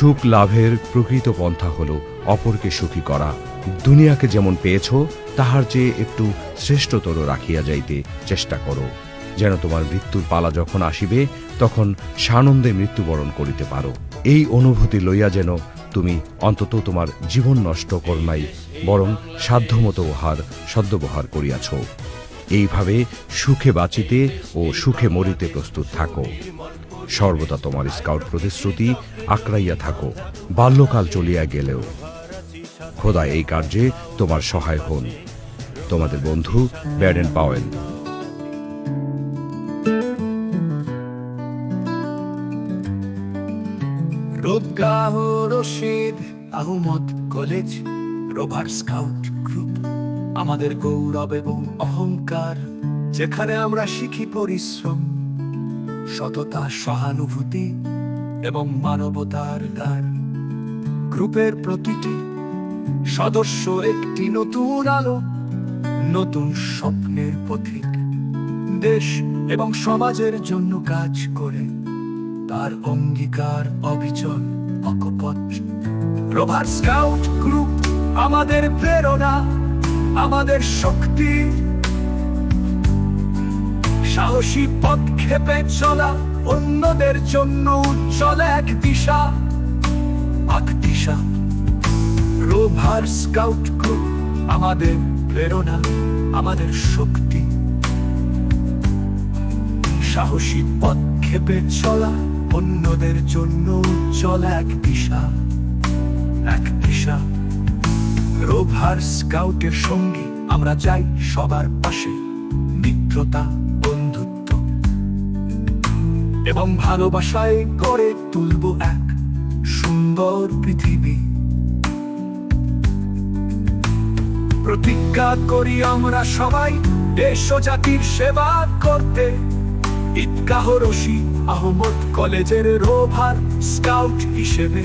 সুখ লাভের প্রকৃত পন্থা হল অপরকে সুখী করা। দুনিয়াকে যেমন পেয়েছ তাহার চেয়ে একটু শ্রেষ্ঠতর রাখিয়া যাইতে চেষ্টা করো, যেন তোমার মৃত্যুর পালা যখন আসিবে তখন সানন্দে মৃত্যুবরণ করিতে পারো। এই অনুভূতি লইয়া যেন তুমি অন্তত তোমার জীবন নষ্ট কর নাই, বরং সাধ্যমতো উহার সদ্ব্যবহার করিয়াছ। এইভাবে সুখে বাঁচিতে ও সুখে মরিতে প্রস্তুত থাকো। সর্বদা তোমার স্কাউট প্রতিশ্রুতি আঁকড়াইয়া থাকো, বাল্যকাল চলিয়া গেলেও। খোদা এই কার্যে তোমার সহায় হন। তোমাদের বন্ধু ব্যাডেন পাওয়েল। রোবগাহ Rashid Ahmad college, rover scout group আমাদের গৌরব এবং অহংকার, যেখানে আমরা শিখি পরিশ্রম, সততা, সহানুভূতি এবং মানবতার গান। গ্রুপের প্রতিটি সদস্য একটি নতুন আলো, নতুন স্বপ্নের পথিক। দেশ এবং সমাজের জন্য কাজ করে তার অঙ্গীকার অবিচল, অকপট। রোভার স্কাউট গ্রুপ আমাদের প্রেরণা, আমাদের শক্তি। সাহসী পদক্ষেপে চলা, অন্যদের জন্য উজ্জ্বল এক দিশা, দিশা। রোভার স্কাউট গ্রুপ আমাদের প্রেরণা, আমাদের শক্তি। সাহসী পদক্ষেপে চলা, অন্যদের জন্য উজ্জ্বল এক দিশা, এক দিশা। রোভার স্কাউটের সঙ্গী আমরা যাই সবার পাশে, মিত্রতা, বন্ধুত্ব এবং ভালোবাসায় গড়ে তুলব এক সুন্দর পৃথিবী। প্রতিজ্ঞা করি আমরা সবাই দেশ ও জাতির সেবা করতে। ঈদগাহ রশিদ আহমদ কলেজের রোভার স্কাউট হিসেবে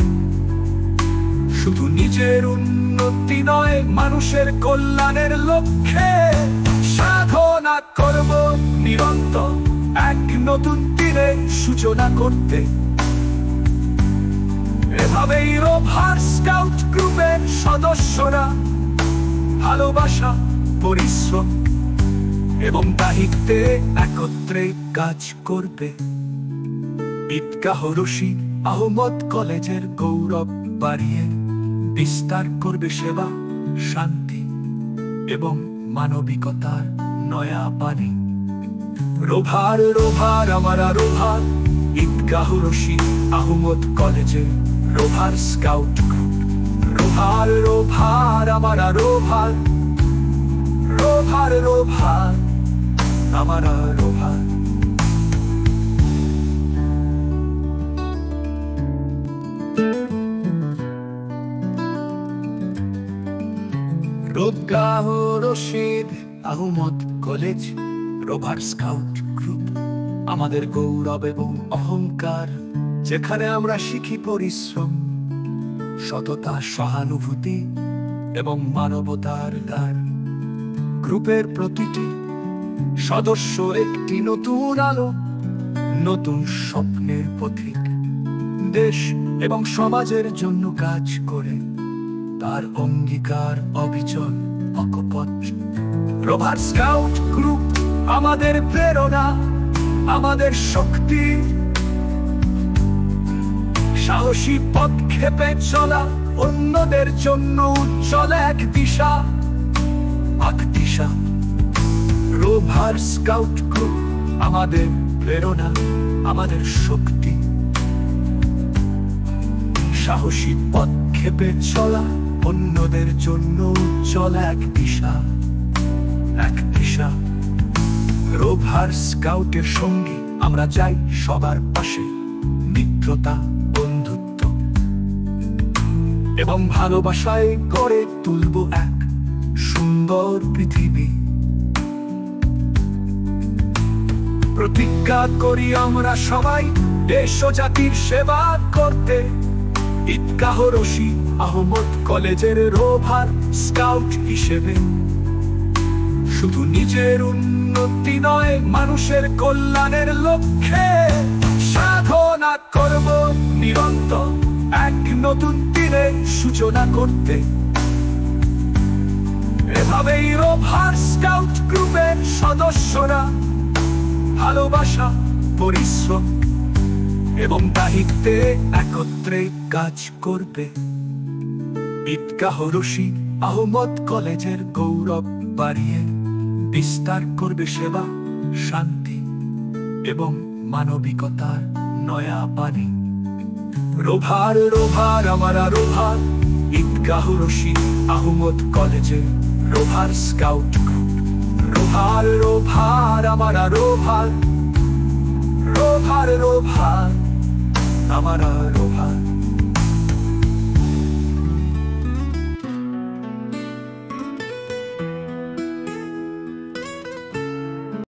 শুধু নিজের উন্নতি নয়, মানুষের কল্যাণের লক্ষ্যে সাধনা করব নিরন্তর, এক নতুন দিনের সূচনা করতে। এভাবেই রোভার স্কাউট গ্রুপের সদস্যরা ভালোবাসা, পরিশ্রম এবং দায়িত্বে একত্রে কাজ করবে। ঈদগাহ রশিদ আহমদ কলেজের গৌরব বাড়িয়ে বিস্তার করবে সেবা, শান্তি এবং মানবিকতার নয়া পানি। রোভার, রোভার, আমারা রোভার। ঈদগাহ রশিদ আহমদ কলেজের rover scout group. Rover, rover, আমারা রোভার। রোভার, রোভার, আমারা রোভার। রোবগাহ Rashid Ahmad college, rover scout group আমাদের গৌরব এবং অহংকার, যেখানে আমরা শিখি পরিশ্রম, সততা, সহানুভূতি এবং মানবতার গান। গ্রুপের প্রতিটি সদস্য একটি নতুন আলো, নতুন স্বপ্নের পথিক। দেশ এবং সমাজের জন্য কাজ করে তার অঙ্গীকার অবিচল, অকপট। রোভার স্কাউট গ্রুপ আমাদের প্রেরণা, আমাদের শক্তি। সাহসী পদক্ষেপে চলা, অন্যদের জন্য উজ্জ্বল এক দিশা, দিশা। রোভার স্কাউট গ্রুপ আমাদের প্রেরণা, আমাদের শক্তি। সাহসী পদক্ষেপে চলা, অন্যদের জন্য উজ্জ্বল এক দিশা, এক দিশা। রোভার স্কাউটের সঙ্গী আমরা যাই সবার পাশে, মিত্রতা, বন্ধুত্ব এবং ভালোবাসায় গড়ে তুলব এক সুন্দর পৃথিবী। প্রতিজ্ঞা করি আমরা সবাই দেশ ও জাতির সেবা করতে। ঈদগাহ রশিদ আহমদ কলেজের রোভার স্কাউট হিসেবে শুধু নিজের উন্নতি নয়, মানুষের কল্যাণের লক্ষ্যে সাধনা করব নিরন্তর, এক নতুন দিনের সূচনা করতে। এভাবেই রোভার স্কাউট গ্রুপের সদস্যরা ভালোবাসা, পরিশ্রম এবং দায়িত্বে একত্রে কাজ করবে। ঈদগাহ রশিদ আহমদ কলেজের গৌরব বাড়িয়ে বিস্তার করবে সেবা, শান্তি এবং মানবিকতার নয়া বাণী। রোভার রোভার আমারা রোভার, ঈদগাহ রশিদ আহমদ কলেজে rover scout group. Rover rover আমারা রোভার, রোভার রোভার আমারা রোভার।